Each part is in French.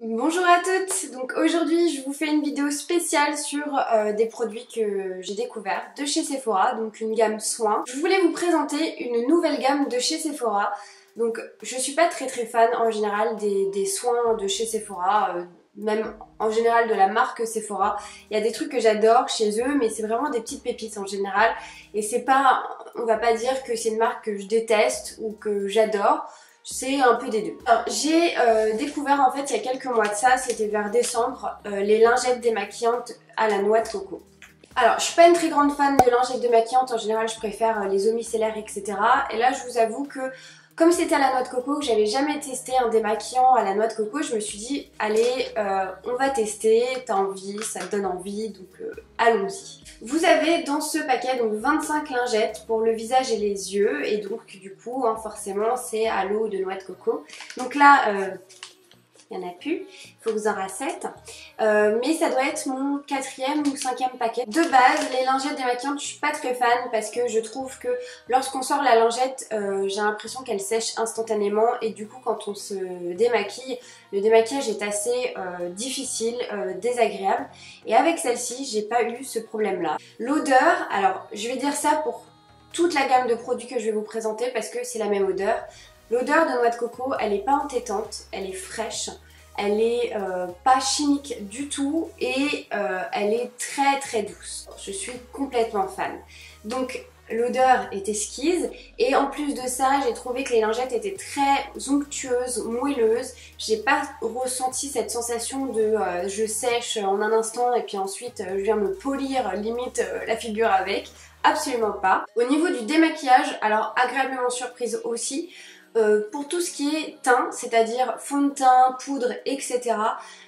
Bonjour à toutes, donc aujourd'hui je vous fais une vidéo spéciale sur des produits que j'ai découverts de chez Sephora, donc une gamme soins. Je voulais vous présenter une nouvelle gamme de chez Sephora. Donc je suis pas très fan en général des soins de chez Sephora, même en général de la marque Sephora. Il y a des trucs que j'adore chez eux, mais c'est vraiment des petites pépites en général. Et c'est pas, on va pas dire que c'est une marque que je déteste ou que j'adore. C'est un peu des deux. J'ai découvert en fait il y a quelques mois de ça, c'était vers décembre, les lingettes démaquillantes à la noix de coco. Alors je suis pas une très grande fan de lingettes démaquillantes, en général je préfère les eaux micellaires etc. Et là je vous avoue que comme c'était à la noix de coco, que j'avais jamais testé un démaquillant à la noix de coco, je me suis dit allez on va tester, t'as envie, ça te donne envie, donc allons-y. Vous avez dans ce paquet donc 25 lingettes pour le visage et les yeux et donc du coup forcément c'est à l'eau de noix de coco. Donc là il n'y en a plus, il faut que vous en rassette. Mais ça doit être mon 4e ou 5e paquet. De base, les lingettes démaquillantes, je suis pas très fan parce que je trouve que lorsqu'on sort la lingette, j'ai l'impression qu'elle sèche instantanément et du coup quand on se démaquille, le démaquillage est assez difficile, désagréable. Et avec celle-ci, j'ai pas eu ce problème-là. L'odeur, alors je vais dire ça pour toute la gamme de produits que je vais vous présenter parce que c'est la même odeur. L'odeur de noix de coco, elle est pas entêtante, elle est fraîche, elle est pas chimique du tout et elle est très douce. Je suis complètement fan. Donc l'odeur est exquise et en plus de ça, j'ai trouvé que les lingettes étaient très onctueuses, moelleuses. J'ai pas ressenti cette sensation de je sèche en un instant et puis ensuite je viens me polir limite la figure avec. Absolument pas. Au niveau du démaquillage, alors agréablement surprise aussi. Pour tout ce qui est teint, c'est-à-dire fond de teint, poudre, etc.,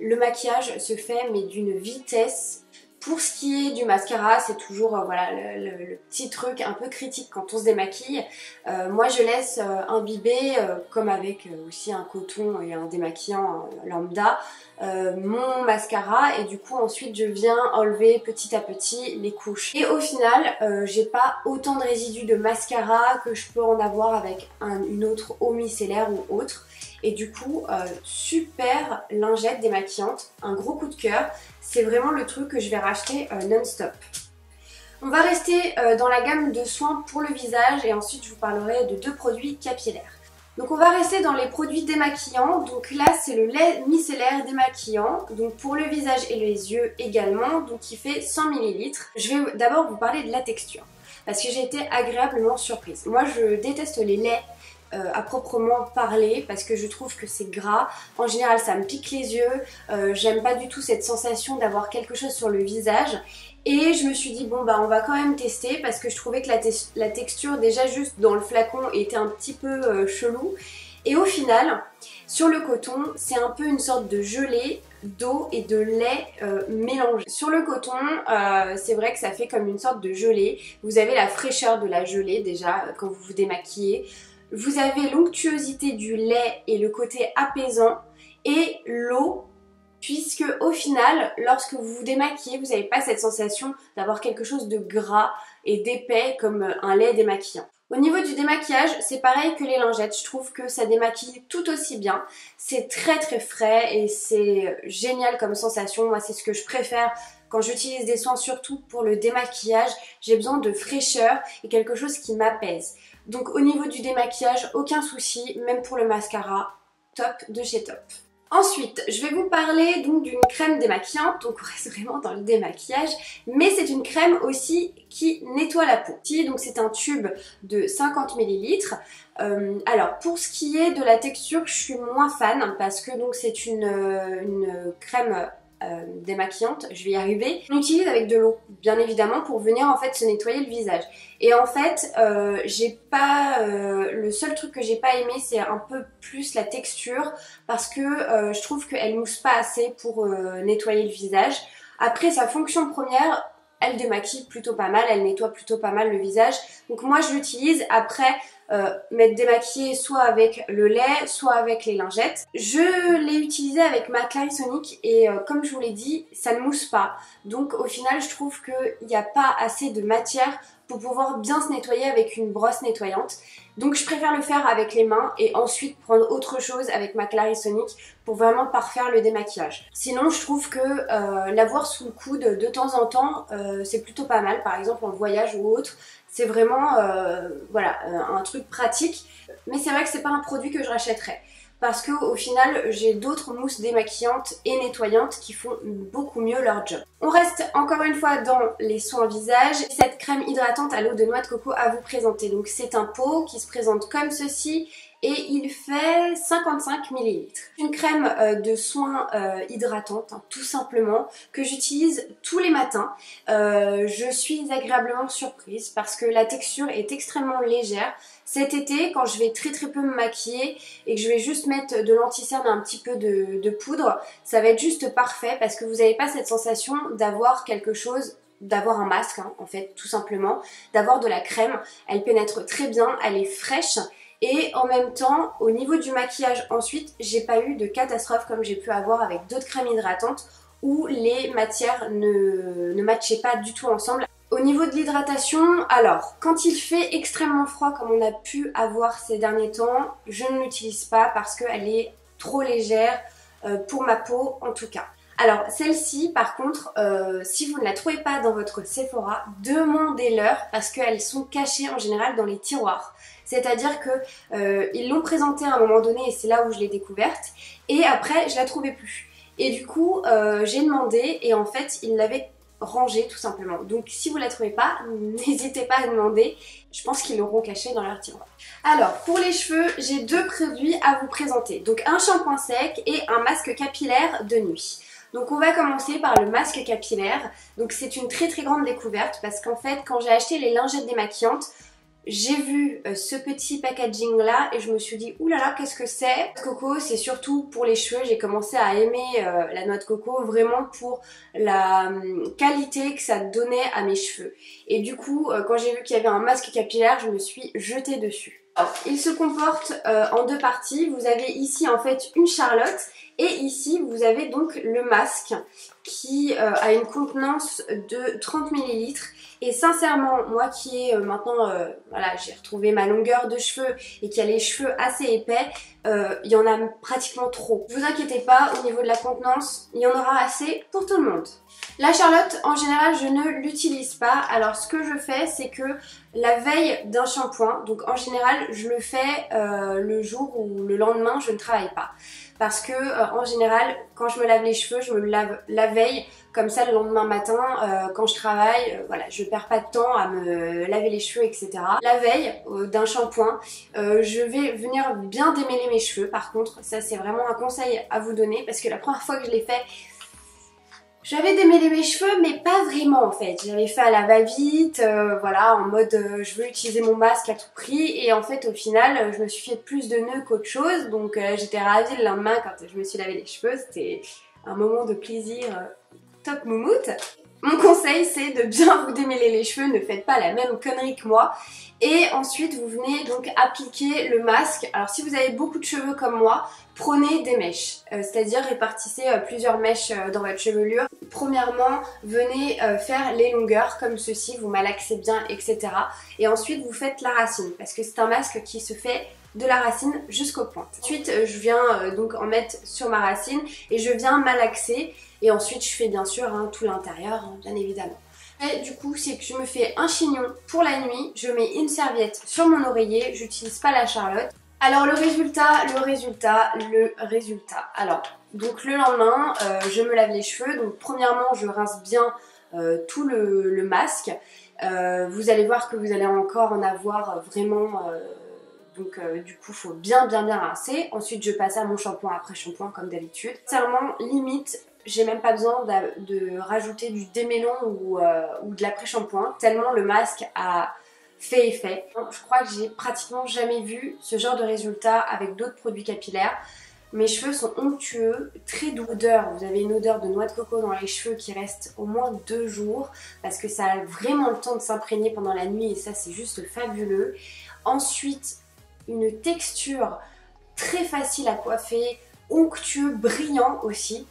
le maquillage se fait mais d'une vitesse. Pour ce qui est du mascara, c'est toujours voilà, le petit truc un peu critique quand on se démaquille. Moi je laisse imbiber, comme avec aussi un coton et un démaquillant lambda, mon mascara et du coup ensuite je viens enlever petit à petit les couches. Et au final, j'ai pas autant de résidus de mascara que je peux en avoir avec une autre eau micellaire ou autre. Et du coup, super lingette démaquillante, un gros coup de cœur. C'est vraiment le truc que je vais racheter non-stop. On va rester dans la gamme de soins pour le visage et ensuite je vous parlerai de 2 produits capillaires. Donc on va rester dans les produits démaquillants. Donc là c'est le lait micellaire démaquillant, donc pour le visage et les yeux également, donc il fait 100 ml. Je vais d'abord vous parler de la texture parce que j'ai été agréablement surprise. Moi je déteste les laits à proprement parler parce que je trouve que c'est gras. En général ça me pique les yeux, j'aime pas du tout cette sensation d'avoir quelque chose sur le visage. Et je me suis dit bon bah on va quand même tester parce que je trouvais que la texture déjà juste dans le flacon était un petit peu chelou. Et au final, sur le coton, c'est un peu une sorte de gelée d'eau et de lait mélangé. Sur le coton, c'est vrai que ça fait comme une sorte de gelée. Vous avez la fraîcheur de la gelée déjà quand vous vous démaquillez. Vous avez l'onctuosité du lait et le côté apaisant et l'eau, puisque au final, lorsque vous vous démaquillez, vous n'avez pas cette sensation d'avoir quelque chose de gras et d'épais comme un lait démaquillant. Au niveau du démaquillage, c'est pareil que les lingettes, je trouve que ça démaquille tout aussi bien. C'est très frais et c'est génial comme sensation, moi c'est ce que je préfère. Quand j'utilise des soins, surtout pour le démaquillage, j'ai besoin de fraîcheur et quelque chose qui m'apaise. Donc au niveau du démaquillage, aucun souci, même pour le mascara, top de chez top. Ensuite, je vais vous parler donc d'une crème démaquillante, donc on reste vraiment dans le démaquillage, mais c'est une crème aussi qui nettoie la peau. Donc c'est un tube de 50 ml. Alors pour ce qui est de la texture, je suis moins fan parce que donc c'est une crème démaquillante, je vais y arriver. On l'utilise avec de l'eau, bien évidemment, pour venir en fait se nettoyer le visage. Et en fait, j'ai pas le seul truc que j'ai pas aimé, c'est un peu plus la texture parce que je trouve qu'elle mousse pas assez pour nettoyer le visage. Après, sa fonction première, elle démaquille plutôt pas mal, elle nettoie plutôt pas mal le visage. Donc moi je l'utilise après m'être démaquillée soit avec le lait, soit avec les lingettes. Je l'ai utilisé avec ma Clarisonic et comme je vous l'ai dit, ça ne mousse pas. Donc au final je trouve qu'il n'y a pas assez de matière pour pouvoir bien se nettoyer avec une brosse nettoyante. Donc je préfère le faire avec les mains et ensuite prendre autre chose avec ma Clarisonic pour vraiment parfaire le démaquillage. Sinon je trouve que l'avoir sous le coude de temps en temps c'est plutôt pas mal, par exemple en voyage ou autre. C'est vraiment voilà, un truc pratique, mais c'est vrai que c'est pas un produit que je rachèterais. Parce qu'au final, j'ai d'autres mousses démaquillantes et nettoyantes qui font beaucoup mieux leur job. On reste encore une fois dans les soins visage. Cette crème hydratante à l'eau de noix de coco à vous présenter. Donc c'est un pot qui se présente comme ceci et il fait 55 ml. Une crème de soins hydratante, hein, tout simplement, que j'utilise tous les matins. Je suis agréablement surprise parce que la texture est extrêmement légère. Cet été, quand je vais très peu me maquiller et que je vais juste mettre de l'anti-cerne et un petit peu de poudre, ça va être juste parfait parce que vous n'avez pas cette sensation d'avoir quelque chose, d'avoir un masque hein, en fait, tout simplement, d'avoir de la crème. Elle pénètre très bien, elle est fraîche. Et en même temps, au niveau du maquillage ensuite, j'ai pas eu de catastrophe comme j'ai pu avoir avec d'autres crèmes hydratantes où les matières ne matchaient pas du tout ensemble. Au niveau de l'hydratation, alors, quand il fait extrêmement froid comme on a pu avoir ces derniers temps, je ne l'utilise pas parce qu'elle est trop légère pour ma peau en tout cas. Alors celle-ci par contre, si vous ne la trouvez pas dans votre Sephora, demandez-leur parce qu'elles sont cachées en général dans les tiroirs. C'est-à-dire que ils l'ont présentée à un moment donné et c'est là où je l'ai découverte et après je la trouvais plus. Et du coup j'ai demandé et en fait ils l'avaient rangée tout simplement. Donc si vous la trouvez pas, n'hésitez pas à demander. Je pense qu'ils l'auront cachée dans leur tiroir. Alors pour les cheveux, j'ai deux produits à vous présenter. Donc un shampoing sec et un masque capillaire de nuit. Donc on va commencer par le masque capillaire. Donc c'est une très grande découverte parce qu'en fait quand j'ai acheté les lingettes démaquillantes, j'ai vu ce petit packaging là et je me suis dit oulala qu'est-ce que c'est. Coco c'est surtout pour les cheveux, j'ai commencé à aimer la noix de coco vraiment pour la qualité que ça donnait à mes cheveux. Et du coup quand j'ai vu qu'il y avait un masque capillaire, je me suis jetée dessus. Alors, il se comporte en deux parties. Vous avez ici en fait une charlotte et ici vous avez donc le masque qui a une contenance de 30 ml. Et sincèrement, moi qui ai maintenant, voilà, j'ai retrouvé ma longueur de cheveux et qui a les cheveux assez épais, il y en a pratiquement trop. Ne vous inquiétez pas, au niveau de la contenance, il y en aura assez pour tout le monde. La Charlotte, en général, je ne l'utilise pas. Alors ce que je fais, c'est que la veille d'un shampoing, donc en général, je le fais le jour ou le lendemain, je ne travaille pas. Parce que en général, quand je me lave les cheveux, je me le lave la veille. Comme ça, le lendemain matin, quand je travaille, voilà, je perds pas de temps à me laver les cheveux, etc. La veille d'un shampoing, je vais venir bien démêler mes cheveux. Par contre, ça c'est vraiment un conseil à vous donner parce que la première fois que je l'ai fait, j'avais démêlé mes cheveux mais pas vraiment en fait. J'avais fait à la va-vite, voilà, en mode je veux utiliser mon masque à tout prix et en fait au final je me suis fait plus de nœuds qu'autre chose donc j'étais ravie le lendemain quand je me suis lavé les cheveux, c'était un moment de plaisir top moumoute. Mon conseil c'est de bien vous démêler les cheveux, ne faites pas la même connerie que moi. Et ensuite vous venez donc appliquer le masque. Alors si vous avez beaucoup de cheveux comme moi, prenez des mèches, c'est-à-dire répartissez plusieurs mèches dans votre chevelure. Premièrement, venez faire les longueurs comme ceci, vous malaxez bien, etc. Et ensuite vous faites la racine, parce que c'est un masque qui se fait de la racine jusqu'aux pointes. Ensuite je viens donc en mettre sur ma racine et je viens malaxer. Et ensuite je fais bien sûr hein, tout l'intérieur, hein, bien évidemment. Et du coup c'est que je me fais un chignon pour la nuit, je mets une serviette sur mon oreiller, j'utilise pas la Charlotte. Alors le résultat. Alors donc le lendemain je me lave les cheveux, donc premièrement je rince bien tout le masque. Vous allez voir que vous allez encore en avoir vraiment... Donc du coup faut bien rincer. Ensuite je passe à mon shampoing après shampoing comme d'habitude. Sincèrement limite j'ai même pas besoin de rajouter du démêlant ou de l'après-shampoing tellement le masque a fait effet. Je crois que j'ai pratiquement jamais vu ce genre de résultat avec d'autres produits capillaires. Mes cheveux sont onctueux, très doux. Vous avez une odeur de noix de coco dans les cheveux qui reste au moins 2 jours parce que ça a vraiment le temps de s'imprégner pendant la nuit et ça c'est juste fabuleux. Ensuite une texture très facile à coiffer, onctueux, brillant aussi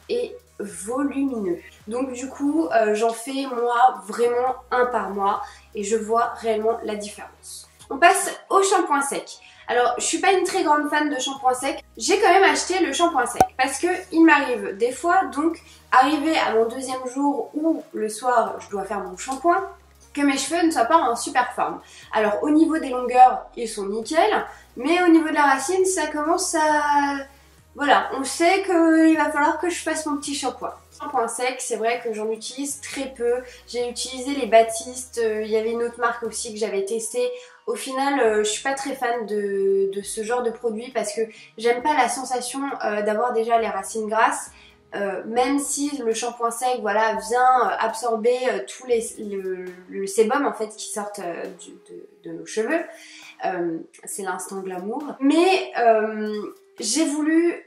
et volumineux. Donc du coup j'en fais moi vraiment un par mois et je vois réellement la différence. On passe au shampoing sec. Alors, je suis pas une très grande fan de shampoing sec. J'ai quand même acheté le shampoing sec parce que il m'arrive des fois, donc arrivé à mon deuxième jour ou le soir, je dois faire mon shampoing, que mes cheveux ne soient pas en super forme. Alors, au niveau des longueurs, ils sont nickel, mais au niveau de la racine, ça commence à... Voilà, on sait qu'il va falloir que je fasse mon petit shampoing. Shampoing sec, c'est vrai que j'en utilise très peu. J'ai utilisé les Baptiste, il y avait une autre marque aussi que j'avais testé. Au final, je suis pas très fan de ce genre de produit parce que j'aime pas la sensation d'avoir déjà les racines grasses. Même si le shampoing sec voilà, vient absorber tout le sébum en fait qui sortent de nos cheveux. C'est l'instant glamour. Mais j'ai voulu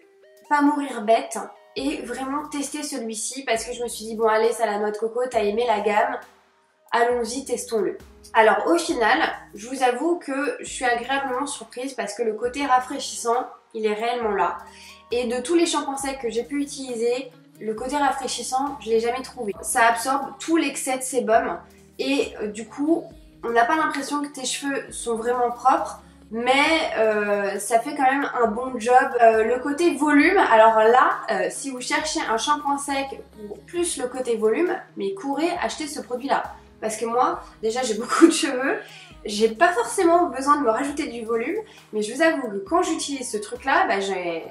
pas mourir bête et vraiment tester celui-ci parce que je me suis dit bon allez, ça la noix de coco, t'as aimé la gamme, allons-y, testons-le. Alors au final, je vous avoue que je suis agréablement surprise parce que le côté rafraîchissant, il est réellement là. Et de tous les shampoings secs que j'ai pu utiliser, le côté rafraîchissant, je l'ai jamais trouvé. Ça absorbe tout l'excès de sébum et du coup, on n'a pas l'impression que tes cheveux sont vraiment propres, mais ça fait quand même un bon job. Le côté volume, alors là, si vous cherchez un shampoing sec pour plus le côté volume, mais courez acheter ce produit-là. Parce que moi, déjà j'ai beaucoup de cheveux, j'ai pas forcément besoin de me rajouter du volume, mais je vous avoue que quand j'utilise ce truc-là, bah, j'ai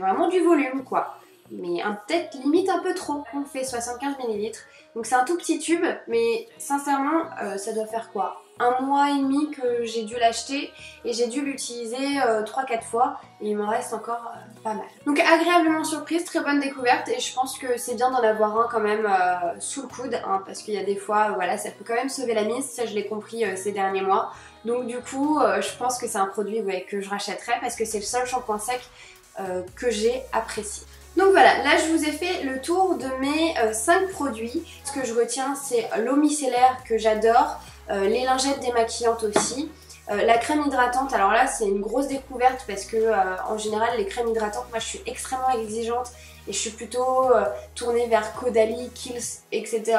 vraiment du volume quoi. Mais peut-être limite un peu trop. On fait 75 ml, donc c'est un tout petit tube, mais sincèrement, ça doit faire quoi? Un mois et demi que j'ai dû l'acheter et j'ai dû l'utiliser 3-4 fois et il m'en reste encore pas mal. Donc agréablement surprise, très bonne découverte et je pense que c'est bien d'en avoir un quand même sous le coude hein, parce qu'il y a des fois, voilà, ça peut quand même sauver la mise, ça je l'ai compris ces derniers mois. Donc du coup, je pense que c'est un produit ouais, que je rachèterai parce que c'est le seul shampoing sec que j'ai apprécié. Donc voilà, là je vous ai fait le tour de mes 5 produits. Ce que je retiens c'est l'eau micellaire que j'adore, les lingettes démaquillantes aussi, la crème hydratante, alors là c'est une grosse découverte parce que en général les crèmes hydratantes, moi je suis extrêmement exigeante et je suis plutôt tournée vers Caudalie, Kiehl's, etc.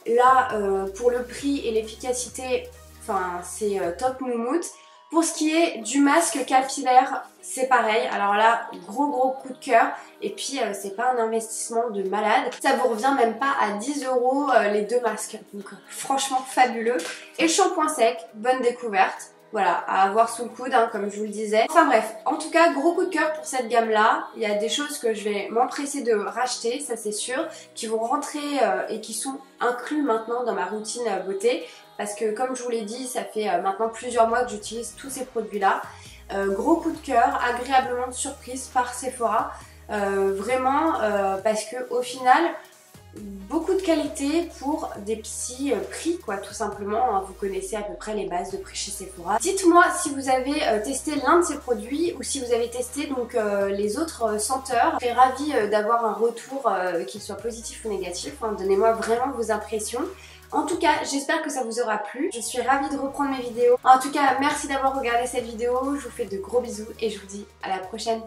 Là pour le prix et l'efficacité, enfin c'est top moumoute. Pour ce qui est du masque capillaire, c'est pareil. Alors là, gros coup de cœur. Et puis, c'est pas un investissement de malade. Ça vous revient même pas à 10 € les deux masques. Donc, franchement, fabuleux. Et le shampoing sec, bonne découverte. Voilà, à avoir sous le coude, hein, comme je vous le disais. Enfin bref, en tout cas, gros coup de cœur pour cette gamme-là. Il y a des choses que je vais m'empresser de racheter, ça c'est sûr, qui vont rentrer et qui sont inclus maintenant dans ma routine beauté. Parce que comme je vous l'ai dit, ça fait maintenant plusieurs mois que j'utilise tous ces produits-là. Gros coup de cœur, agréablement surprise par Sephora. Vraiment, parce que au final, beaucoup de qualité pour des petits prix quoi tout simplement, hein. Vous connaissez à peu près les bases de prix chez Sephora. Dites-moi si vous avez testé l'un de ces produits ou si vous avez testé donc les autres senteurs. Je serais ravie d'avoir un retour qu'il soit positif ou négatif, hein. Donnez-moi vraiment vos impressions. En tout cas, j'espère que ça vous aura plu. Je suis ravie de reprendre mes vidéos. En tout cas, merci d'avoir regardé cette vidéo. Je vous fais de gros bisous et je vous dis à la prochaine.